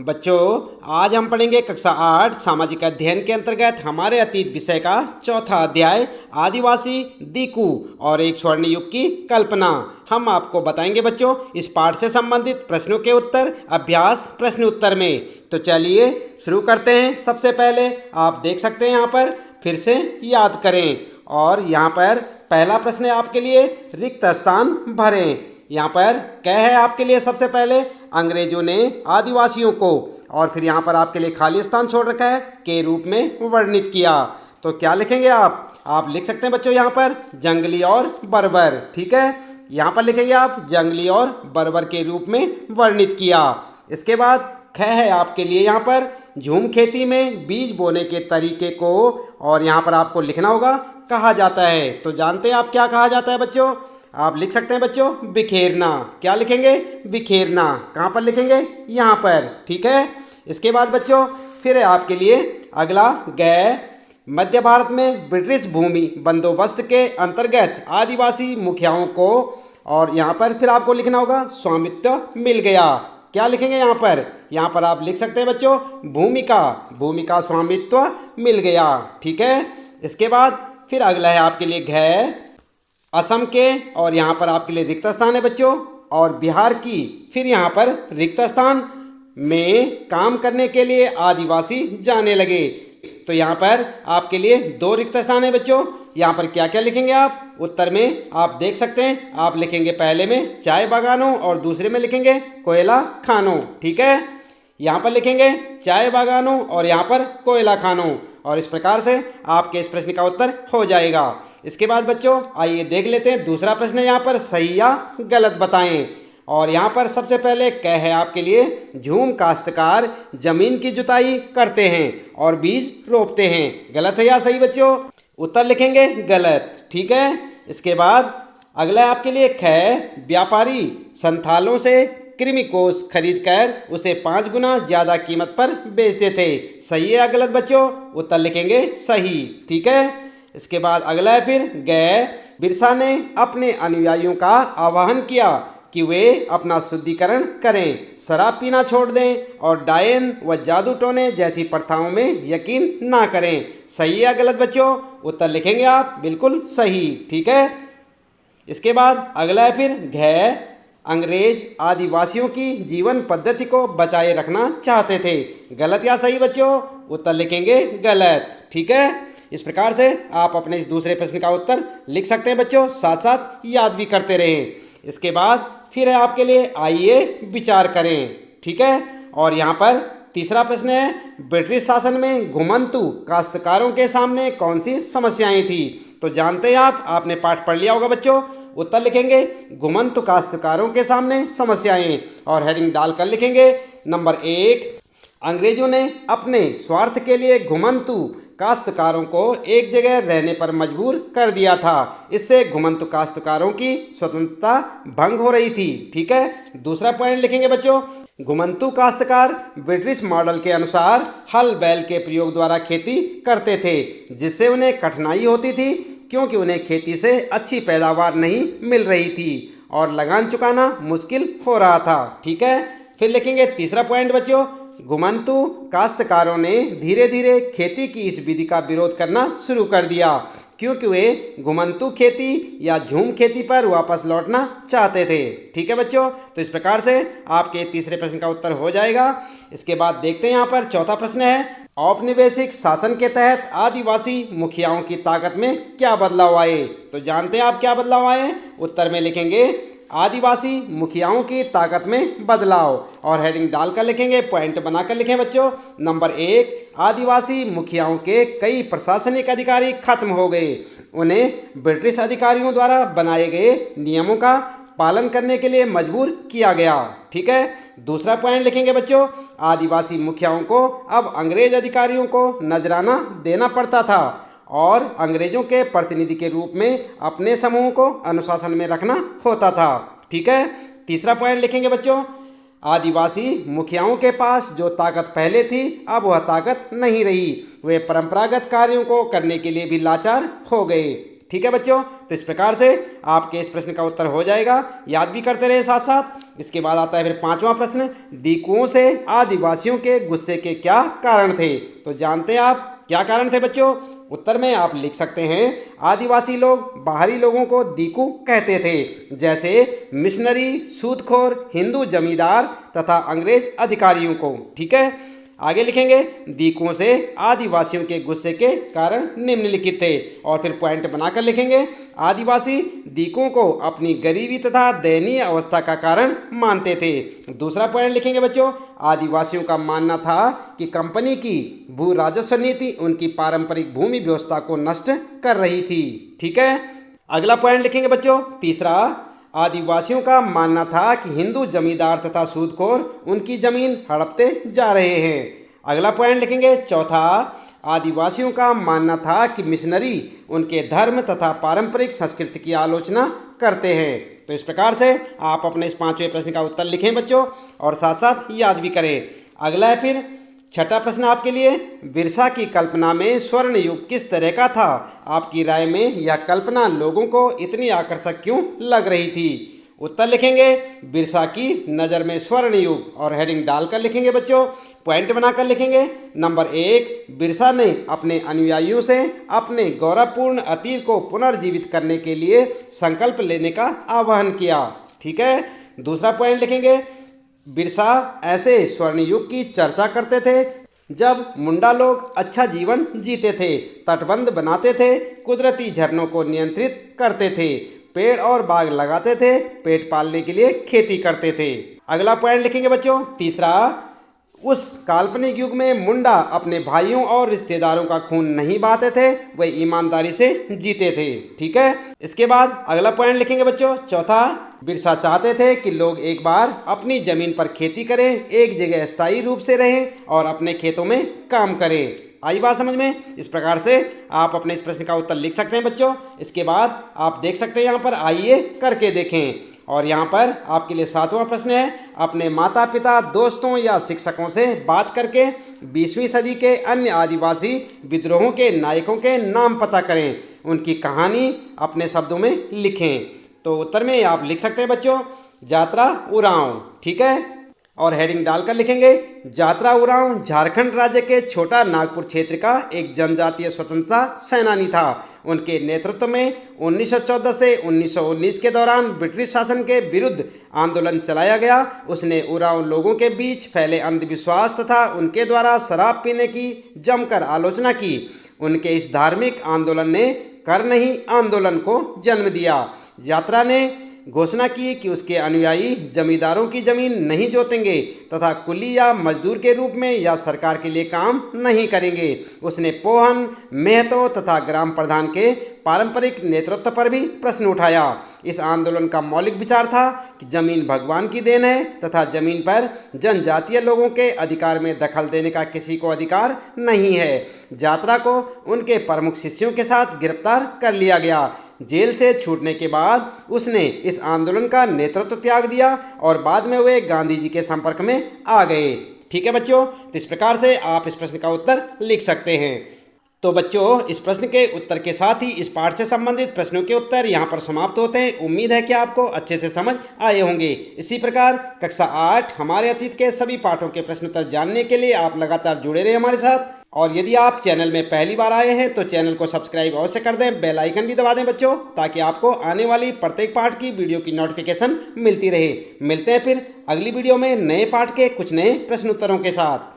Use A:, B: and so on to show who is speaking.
A: बच्चों, आज हम पढ़ेंगे कक्षा 8 सामाजिक अध्ययन के अंतर्गत हमारे अतीत विषय का चौथा अध्याय आदिवासी दीकू और एक स्वर्ण युग की कल्पना। हम आपको बताएंगे बच्चों इस पाठ से संबंधित प्रश्नों के उत्तर अभ्यास प्रश्न उत्तर में। तो चलिए शुरू करते हैं। सबसे पहले आप देख सकते हैं यहाँ पर फिर से याद करें और यहाँ पर पहला प्रश्न है आपके लिए रिक्त स्थान भरें। यहाँ पर क्या है आपके लिए सबसे पहले अंग्रेजों ने आदिवासियों को और फिर यहाँ पर आपके लिए खाली स्थान छोड़ रखा है के रूप में वर्णित किया। तो क्या लिखेंगे आप लिख सकते हैं बच्चों यहाँ पर जंगली और बर्बर। ठीक है, यहाँ पर लिखेंगे आप जंगली और बर्बर के रूप में वर्णित किया। इसके बाद ख है आपके लिए यहाँ पर झूम खेती में बीज बोने के तरीके को और यहाँ पर आपको लिखना होगा कहा जाता है। तो जानते हैं आप क्या कहा जाता है बच्चों? आप लिख सकते हैं बच्चों बिखेरना। क्या लिखेंगे? बिखेरना। कहाँ पर लिखेंगे? यहाँ पर। ठीक है, इसके बाद बच्चों फिर है आपके लिए अगला गै। मध्य भारत में ब्रिटिश भूमि बंदोबस्त के अंतर्गत आदिवासी मुखियाओं को और यहाँ पर फिर आपको लिखना होगा स्वामित्व मिल गया। क्या लिखेंगे यहाँ पर? यहाँ पर आप लिख सकते हैं बच्चों भूमि का स्वामित्व मिल गया। ठीक है, इसके बाद फिर अगला है आपके लिए घ। असम के और यहाँ पर आपके लिए रिक्त स्थान है बच्चों और बिहार की फिर यहाँ पर रिक्त स्थान में काम करने के लिए आदिवासी जाने लगे। तो यहाँ पर आपके लिए दो रिक्त स्थान है बच्चों। यहाँ पर क्या क्या लिखेंगे आप? उत्तर में आप देख सकते हैं आप लिखेंगे पहले में चाय बागानों और दूसरे में लिखेंगे कोयला खानों। ठीक है, यहाँ पर लिखेंगे चाय बागानों और यहाँ पर कोयला खानों और इस प्रकार से आपके इस प्रश्न का उत्तर हो जाएगा। इसके बाद बच्चों आइए देख लेते हैं दूसरा प्रश्न है यहाँ पर सही या गलत बताएं। और यहाँ पर सबसे पहले क्या है आपके लिए झूम काश्तकार जमीन की जुताई करते हैं और बीज रोपते हैं। गलत है या सही बच्चों? उत्तर लिखेंगे गलत। ठीक है, इसके बाद अगला है आपके लिए ख। व्यापारी संथालों से कृमि कोष खरीद कर उसे 5 गुना ज़्यादा कीमत पर बेचते थे। सही है या गलत बच्चों? उत्तर लिखेंगे सही। ठीक है, इसके बाद अगला है फिर गै। बिरसा ने अपने अनुयायियों का आह्वान किया कि वे अपना शुद्धिकरण करें, शराब पीना छोड़ दें और डायन व जादू टोने जैसी प्रथाओं में यकीन ना करें। सही है या गलत बच्चों? उत्तर लिखेंगे आप बिल्कुल सही। ठीक है, इसके बाद अगला है फिर घ। अंग्रेज आदिवासियों की जीवन पद्धति को बचाए रखना चाहते थे। गलत या सही बच्चों? उत्तर लिखेंगे गलत। ठीक है, इस प्रकार से आप अपने इस दूसरे प्रश्न का उत्तर लिख सकते हैं बच्चों, साथ साथ याद भी करते रहें। इसके बाद फिर है आपके लिए आइए विचार करें। ठीक है, और यहाँ पर तीसरा प्रश्न है ब्रिटिश शासन में घुमंतु काश्तकारों के सामने कौन सी समस्याएं थी? तो जानते हैं आपने पाठ पढ़ लिया होगा बच्चों। उत्तर लिखेंगे घुमंतु काश्तकारों के सामने समस्याएं और हेडिंग डालकर लिखेंगे नंबर 1 अंग्रेजों ने अपने स्वार्थ के लिए घुमंतु काश्तकारों को एक जगह रहने पर मजबूर कर दिया था। इससे घुमंतु काश्तकारों की स्वतंत्रता भंग हो रही थी। ठीक है, दूसरा पॉइंट लिखेंगे बच्चों घुमंतु काश्तकार ब्रिटिश मॉडल के अनुसार हल बैल के प्रयोग द्वारा खेती करते थे, जिससे उन्हें कठिनाई होती थी क्योंकि उन्हें खेती से अच्छी पैदावार नहीं मिल रही थी और लगान चुकाना मुश्किल हो रहा था। ठीक है, फिर लिखेंगे तीसरा पॉइंट बच्चों घुमंतु काश्तकारों ने धीरे धीरे खेती की इस विधि का विरोध करना शुरू कर दिया क्योंकि वे घुमंतु खेती या झूम खेती पर वापस लौटना चाहते थे। ठीक है बच्चों, तो इस प्रकार से आपके तीसरे प्रश्न का उत्तर हो जाएगा। इसके बाद देखते हैं यहाँ पर चौथा प्रश्न है औपनिवेशिक शासन के तहत आदिवासी मुखियाओं की ताकत में क्या बदलाव आए? तो जानते हैं आप क्या बदलाव आए? उत्तर में लिखेंगे आदिवासी मुखियाओं की ताकत में बदलाव और हेडिंग डालकर लिखेंगे पॉइंट बनाकर लिखें बच्चों। नंबर 1 आदिवासी मुखियाओं के कई प्रशासनिक अधिकारी खत्म हो गए, उन्हें ब्रिटिश अधिकारियों द्वारा बनाए गए नियमों का पालन करने के लिए मजबूर किया गया। ठीक है, दूसरा पॉइंट लिखेंगे बच्चों आदिवासी मुखियाओं को अब अंग्रेज अधिकारियों को नजराना देना पड़ता था और अंग्रेजों के प्रतिनिधि के रूप में अपने समूह को अनुशासन में रखना होता था। ठीक है, तीसरा पॉइंट लिखेंगे बच्चों आदिवासी मुखियाओं के पास जो ताकत पहले थी अब वह ताकत नहीं रही, वे परंपरागत कार्यों को करने के लिए भी लाचार हो गए। ठीक है बच्चों, तो इस प्रकार से आपके इस प्रश्न का उत्तर हो जाएगा। याद भी करते रहे साथ साथ। इसके बाद आता है फिर पांचवा प्रश्न, दीकुओं से आदिवासियों के गुस्से के क्या कारण थे। तो जानते हैं आप क्या कारण थे बच्चों। उत्तर में आप लिख सकते हैं, आदिवासी लोग बाहरी लोगों को दीकू कहते थे, जैसे मिशनरी, सूदखोर, हिंदू जमींदार तथा अंग्रेज अधिकारियों को। ठीक है, आगे लिखेंगे, दीकुओं से आदिवासियों के गुस्से के कारण निम्नलिखित थे, और फिर पॉइंट बनाकर लिखेंगे, आदिवासी दीकुओं को अपनी गरीबी तथा दयनीय अवस्था का कारण मानते थे। दूसरा पॉइंट लिखेंगे बच्चों, आदिवासियों का मानना था कि कंपनी की भू राजस्व नीति उनकी पारंपरिक भूमि व्यवस्था को नष्ट कर रही थी। ठीक है, अगला पॉइंट लिखेंगे बच्चों, तीसरा, आदिवासियों का मानना था कि हिंदू जमींदार तथा सूदखोर उनकी जमीन हड़पते जा रहे हैं। अगला पॉइंट लिखेंगे, चौथा, आदिवासियों का मानना था कि मिशनरी उनके धर्म तथा पारंपरिक संस्कृति की आलोचना करते हैं। तो इस प्रकार से आप अपने इस पांचवें प्रश्न का उत्तर लिखें बच्चों, और साथ साथ याद भी करें। अगला है फिर छठा प्रश्न आपके लिए, बिरसा की कल्पना में स्वर्ण युग किस तरह का था। आपकी राय में यह कल्पना लोगों को इतनी आकर्षक क्यों लग रही थी। उत्तर लिखेंगे, बिरसा की नज़र में स्वर्ण युग, और हेडिंग डालकर लिखेंगे बच्चों, पॉइंट बनाकर लिखेंगे। नंबर 1, बिरसा ने अपने अनुयायियों से अपने गौरवपूर्ण अतीत को पुनर्जीवित करने के लिए संकल्प लेने का आह्वान किया। ठीक है, दूसरा पॉइंट लिखेंगे, बिरसा ऐसे स्वर्ण युग की चर्चा करते थे जब मुंडा लोग अच्छा जीवन जीते थे, तटबंध बनाते थे, कुदरती झरनों को नियंत्रित करते थे, पेड़ और बाग लगाते थे, पेट पालने के लिए खेती करते थे। अगला पॉइंट लिखेंगे बच्चों, तीसरा, उस काल्पनिक युग में मुंडा अपने भाइयों और रिश्तेदारों का खून नहीं बहाते थे, वे ईमानदारी से जीते थे। ठीक है, इसके बाद अगला पॉइंट लिखेंगे बच्चों, चौथा, बिरसा चाहते थे कि लोग एक बार अपनी जमीन पर खेती करें, एक जगह स्थायी रूप से रहें और अपने खेतों में काम करें। आई बात समझ में। इस प्रकार से आप अपने इस प्रश्न का उत्तर लिख सकते हैं बच्चों। इसके बाद आप देख सकते हैं यहाँ पर, आइए करके देखें। और यहाँ पर आपके लिए सातवां प्रश्न है, अपने माता पिता, दोस्तों या शिक्षकों से बात करके 20वीं सदी के अन्य आदिवासी विद्रोहों के नायकों के नाम पता करें, उनकी कहानी अपने शब्दों में लिखें। तो उत्तर में आप लिख सकते हैं बच्चों, यात्रा उरांव। ठीक है, और हेडिंग डालकर लिखेंगे, यात्रा उरांव झारखंड राज्य के छोटा नागपुर क्षेत्र का एक जनजातीय स्वतंत्रता सेनानी था। उनके नेतृत्व में 1914 से 1919 के दौरान ब्रिटिश शासन के विरुद्ध आंदोलन चलाया गया। उसने उरांव लोगों के बीच फैले अंधविश्वास तथा उनके द्वारा शराब पीने की जमकर आलोचना की। उनके इस धार्मिक आंदोलन ने कर नहीं आंदोलन को जन्म दिया। यात्रा ने घोषणा की कि उसके अनुयायी जमींदारों की जमीन नहीं जोतेंगे तथा कुली या मजदूर के रूप में या सरकार के लिए काम नहीं करेंगे। उसने पोहन, मेहतो तथा ग्राम प्रधान के पारंपरिक नेतृत्व पर भी प्रश्न उठाया। इस आंदोलन का मौलिक विचार था कि जमीन भगवान की देन है तथा जमीन पर जनजातीय लोगों के अधिकार में दखल देने का किसी को अधिकार नहीं है। यात्रा को उनके प्रमुख शिष्यों के साथ गिरफ्तार कर लिया गया। जेल से छूटने के बाद उसने इस आंदोलन का नेतृत्व त्याग दिया और बाद में वे गांधी जी के संपर्क में आ गए। ठीक है बच्चों, तो इस प्रकार से आप इस प्रश्न का उत्तर लिख सकते हैं। तो बच्चों, इस प्रश्न के उत्तर के साथ ही इस पाठ से संबंधित प्रश्नों के उत्तर यहाँ पर समाप्त होते हैं। उम्मीद है कि आपको अच्छे से समझ आए होंगे। इसी प्रकार कक्षा 8 हमारे अतीत के सभी पाठों के प्रश्न उत्तर जानने के लिए आप लगातार जुड़े रहे हमारे साथ। और यदि आप चैनल में पहली बार आए हैं तो चैनल को सब्सक्राइब अवश्य कर दें, बेल आइकन भी दबा दें बच्चों, ताकि आपको आने वाली प्रत्येक पाठ की वीडियो की नोटिफिकेशन मिलती रहे। मिलते हैं फिर अगली वीडियो में नए पाठ के कुछ नए प्रश्न उत्तरों के साथ।